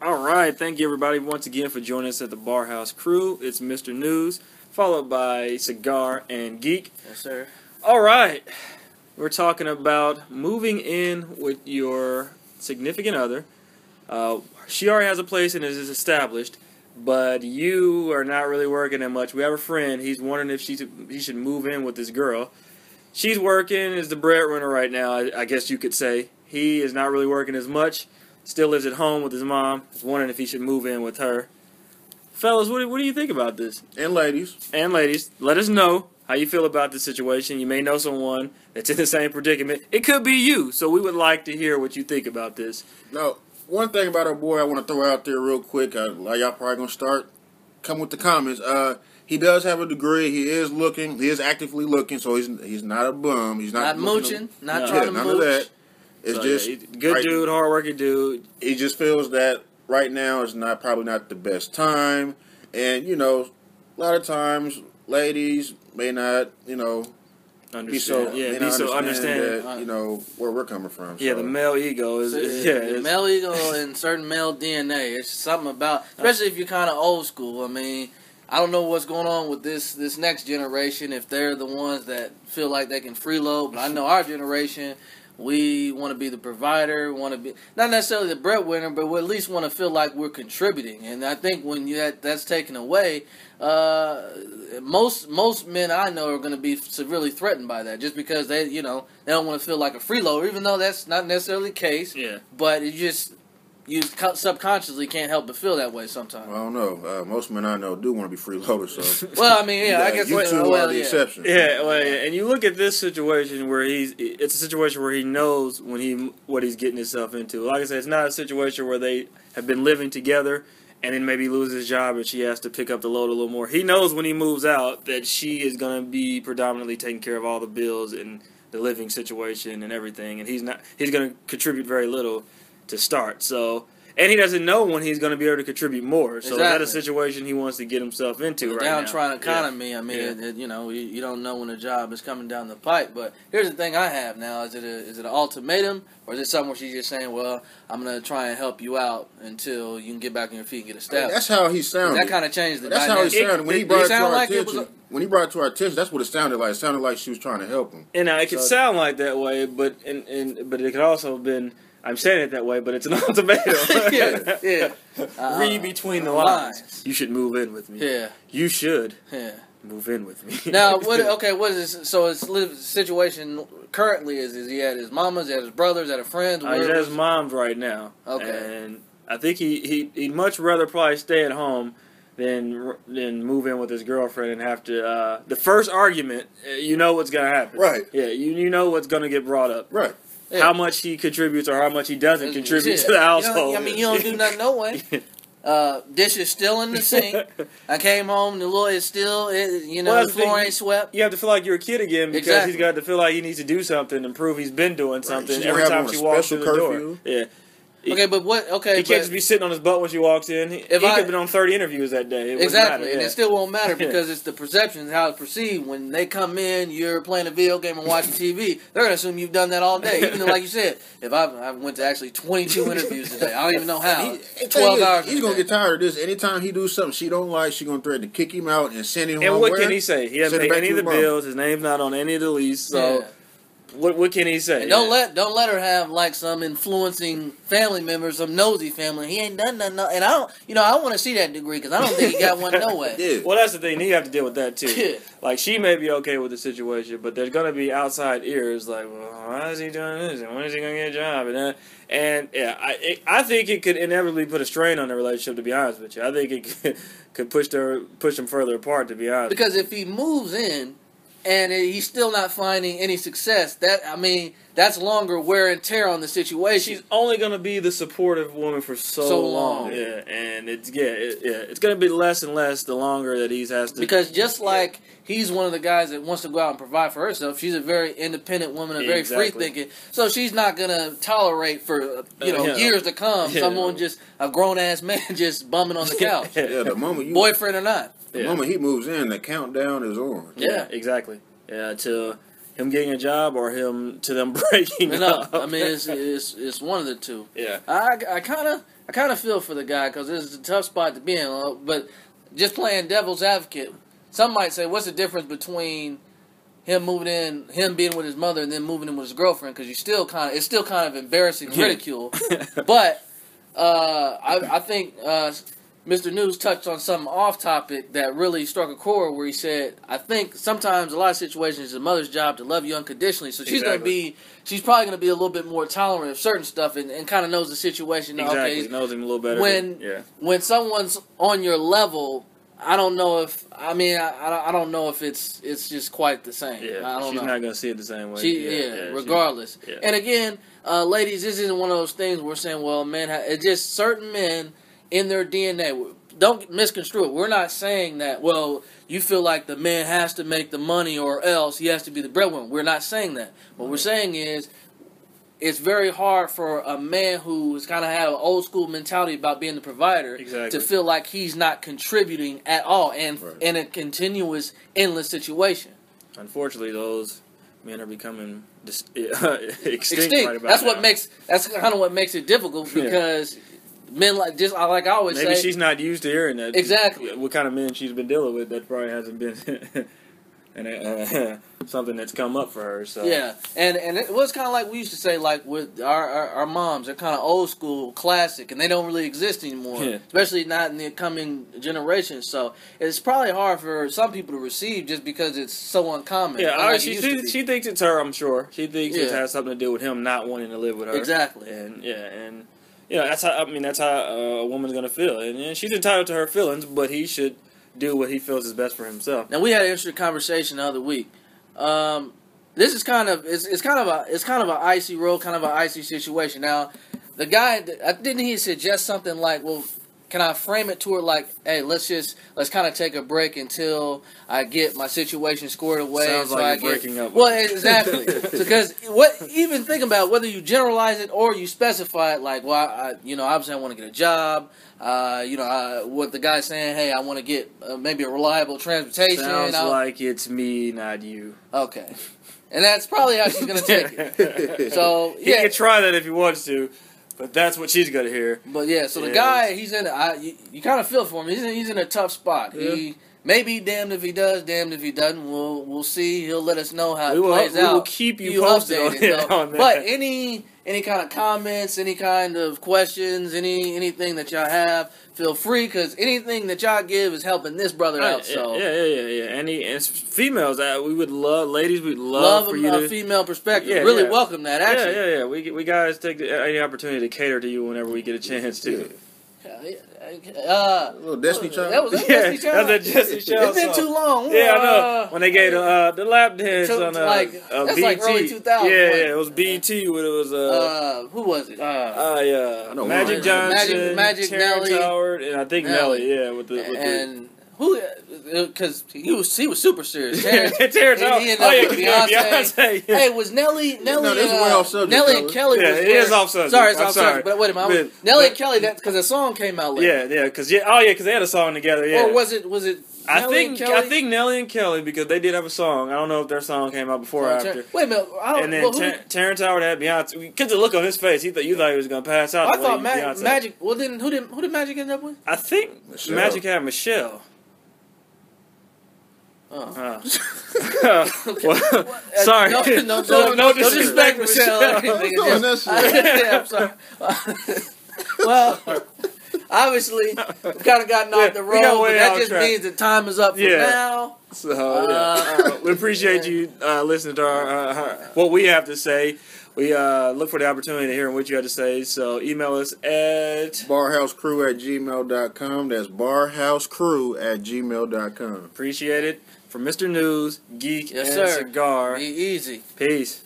All right, thank you everybody once again for joining us at the Barhouse Crew. It's Mr. News, followed by Cigar and Geek. Yes, sir. All right, we're talking about moving in with your significant other. She already has a place and is established, but you are not really working that much. We have a friend. He's wondering if he should move in with this girl. She's working, is the breadwinner right now, I guess you could say. He is not really working as much. Still lives at home with his mom. He's wondering if he should move in with her. Fellas, what do you think about this? And ladies. And ladies, let us know how you feel about this situation. You may know someone that's in the same predicament. It could be you, so we would like to hear what you think about this. Now, one thing about our boy I want to throw out there real quick, y'all probably going to start, come with the comments. He does have a degree. He is looking. He is actively looking, so he's not a bum. He's not mooching. Not trying to none mooch. of that. It's So, just good dude, hardworking dude. He just feels that right now is probably not the best time, and a lot of times ladies may not Understand. be so understanding that, where we're coming from. Yeah, so. the male ego is the male ego and certain male DNA. It's something about, especially if you're kind of old school. I mean, I don't know what's going on with this next generation, if they're the ones that feel like they can freeload, but I know our generation, we want to be the provider, want to be not necessarily the breadwinner, but we at least want to feel like we're contributing. And I think when that's taken away, most men I know are going to be severely threatened by that, just because they don't want to feel like a freeloader, even though that's not necessarily the case. Yeah. But you subconsciously can't help but feel that way sometimes. I don't know. Most men I know do want to be freeloaders. So well, I mean, I guess you two are the exception. Yeah, well, and you look at this situation where it's a situation where he knows what he's getting himself into. Like I said, it's not a situation where they have been living together and then maybe lose his job and she has to pick up the load a little more. He knows when he moves out that she is going to be predominantly taking care of all the bills and the living situation and everything, and he's going to contribute very little to start. So, and he doesn't know when he's going to be able to contribute more. So that's a situation he wants to get himself into right now. Downtrodden economy. Yeah. I mean, you don't know when a job is coming down the pipe. But here's the thing I have now: is it an ultimatum, or is it something where she's just saying, "Well, I'm going to try and help you out until you can get back on your feet and get established"? That's how he sounded. That kind of changed the dynamic. That's how he sounded when he brought it to our attention. When he brought it to our attention, that's what it sounded like. It sounded like she was trying to help him. And now it could sound like that way, but it could also have been. I'm saying it that way, but it's an ultimatum. yeah. Read between the lines. You should move in with me. Yeah. You should. Yeah. Move in with me. Now, what is this? So his situation currently is he at his mama's, at his brother's, at a friend's? He's at his mom's right now. Okay. And I think he'd much rather probably stay at home than move in with his girlfriend and have to. The first argument, you know what's going to happen. Right. Yeah, you know what's going to get brought up. Right. Yeah. How much he contributes or how much he doesn't contribute to the household. You don't do nothing no way. Dishes still in the sink. I came home, the floor is still, the floor ain't swept. You have to feel like you're a kid again because he's got to feel like he needs to do something and prove he's been doing something every time she walks through the door. Yeah. Okay, but what? Okay, he can't just be sitting on his butt when she walks in. He could have been on 30 interviews that day. Exactly, and it still won't matter because it's the perception, how it's perceived. When they come in, you're playing a video game and watching TV. They're gonna assume you've done that all day. Even though, like you said, if I went to actually 22 interviews today, I don't even know how. 12 hours. He's gonna get tired of this. Anytime he do something she don't like, she gonna threaten to kick him out and send him home. And what can he say? He hasn't paid any of the bills. His name's not on any of the lease. So. Yeah. What can he say? And don't let her have like some influencing family member, some nosy family. He ain't done nothing. And I want to see that degree because I don't think he got one no way. Yeah. Well, that's the thing. He have to deal with that too. Yeah. Like she may be okay with the situation, but there's gonna be outside ears like, well, why is he doing this? And when is he gonna get a job? And I think it could inevitably put a strain on the relationship. To be honest with you, I think it could push them further apart. To be honest, because if he moves in. And he's still not finding any success. That's longer wear and tear on the situation. She's only going to be the supportive woman for so long. Yeah, and it's going to be less and less the longer that he has to. Because just like he's one of the guys that wants to go out and provide for herself, she's a very independent woman, and very free thinking. So she's not going to tolerate for years to come someone a grown ass man just bumming on the couch. The moment boyfriend or not. The moment he moves in, the countdown is on. Yeah, exactly. Yeah, till him getting a job or them breaking up. I mean, it's one of the two. Yeah. I kind of feel for the guy because it's a tough spot to be in. But just playing devil's advocate, some might say, what's the difference between him moving in, him being with his mother, and then moving in with his girlfriend? Because it's still kind of embarrassing and ridicule. But I think Mr. News touched on something off topic that really struck a chord where he said, I think sometimes a lot of situations it's a mother's job to love you unconditionally. So she's she's probably going to be a little bit more tolerant of certain stuff and kind of knows the situation. Exactly, okay, knows him a little better. When someone's on your level, I don't know if I don't know if it's just quite the same. Yeah, she's not going to see it the same way. Regardless. And again, ladies, this isn't one of those things where we're saying, well, man, it's just certain men in their DNA. Don't misconstrue it. We're not saying that, well, you feel like the man has to make the money or else he has to be the breadwinner. We're not saying that. What we're saying is it's very hard for a man who's kind of had an old school mentality about being the provider to feel like he's not contributing at all and in a continuous, endless situation. Unfortunately, those men are becoming extinct. Right about That's kind of what makes it difficult because men like I always say. Maybe she's not used to hearing that. Exactly. What kind of men she's been dealing with, that probably hasn't been and something that's come up for her. So yeah, and it was kind of like we used to say, like with our moms, they're kind of old school, classic, and they don't really exist anymore, especially not in the coming generation. So it's probably hard for some people to receive just because it's so uncommon. Yeah, she thinks it's her. I'm sure she thinks it has something to do with him not wanting to live with her. Exactly. And that's how a woman's gonna feel, and she's entitled to her feelings, but he should do what he feels is best for himself. Now we had an interesting conversation the other week. This is kind of an icy road, kind of an icy situation. Now, the guy didn't he suggest something like, well, can I frame it to her like, hey, let's kind of take a break until I get my situation squared away. Sounds like you're breaking up. Well, exactly. Because even think about whether you generalize it or you specify it, like, well, obviously I want to get a job. What the guy's saying, hey, I want to get maybe a reliable transportation. Sounds like it's me, not you. Okay. And that's probably how she's going to take it. So, yeah. He can try that if he wants to. But that's what she's gonna hear. But yeah, so the guy, he's in. You kind of feel for him. He's in a tough spot. Yeah. He may be damned if he does, damned if he doesn't. We'll see. He'll let us know how it plays out. We will keep you posted on that. But any kind of comments, any kind of questions, anything that y'all have, feel free, because anything that y'all give is helping this brother out. So yeah. And females, we would love, ladies, we'd love for you to female perspective. Really welcome that. Actually, yeah. We guys take any opportunity to cater to you whenever we get a chance to. A little Destiny Child. That was Destiny Child. That's a Destiny Child. It's been too long. Yeah, I know. When they gave the lap dance on that's BET. like early 2000s. Yeah, it was BET. When it was who was it? I know Magic Johnson, Magic Terrence Nelly, Howard, and I think Nelly. Yeah, with the who? Because he was super serious. Terrence Howard. He ended up with Beyonce. Yeah. Hey, was Nelly this is way off subject, Nelly and Kelly? Yeah, it is off subject. Sorry, it's off subject. But wait a minute, Nelly and Kelly. That because the song came out later. Yeah, because they had a song together. Yeah. Or was it? I think Nelly and Kelly, because they did have a song. I don't know if their song came out before or after. Wait a minute. And then Terrence Howard had Beyonce. Because the look on his face, you thought he was going to pass out. I thought Magic. Well, then who did Magic end up with? I think Magic had Michelle. Oh. Sorry. No disrespect, Michelle. I'm sorry. Well, obviously, we kind of gotten off the road, but that just means the time is up for now. So, we appreciate you listening to what we have to say. We look for the opportunity to hear what you have to say. So, email us at barhousecrew@gmail.com. That's barhousecrew@gmail.com. Appreciate it. For Mr. News, Geek, and sir. Cigar. Be easy. Peace.